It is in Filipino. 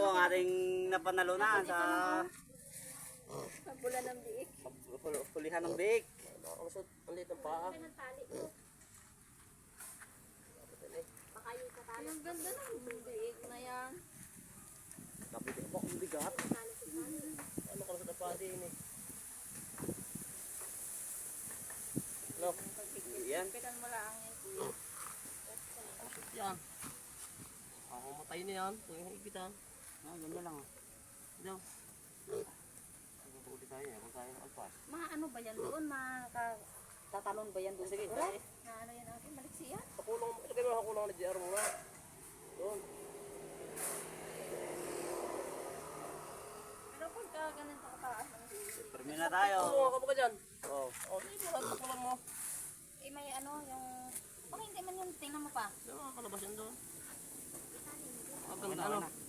po ang ating napanalunan sa Bulan ng biik. pulihan ng biik. Nakakalusot ang liit ng paa. Ang ganda ng biik na yan. Kapit po ang bigat. Ano kalusot ang paa din eh. No, Yan. Pitan mo lang yan. kalusot yan. Ako matay na yan. Yung higitan. Ah, ganda lang. Daw. Huli tayo kung tayo ng alpas. Ano ba yan doon? Tatanon ba yan doon? Sige, Siguro? tayo. Na ano yan natin? Maliksi yan? Pakulong, ilagay mo kakulong na JR muna. Doon. Pero pagka ganito kataas ng biik. Permi na tayo. Oo, kapag ka dyan. Oh. O, sige mo, pakulong mo. May ano yung... hindi man yun. Tingnan mo pa. Diyan, kalabas yan doon. Ang Ano, ganda ano. ano.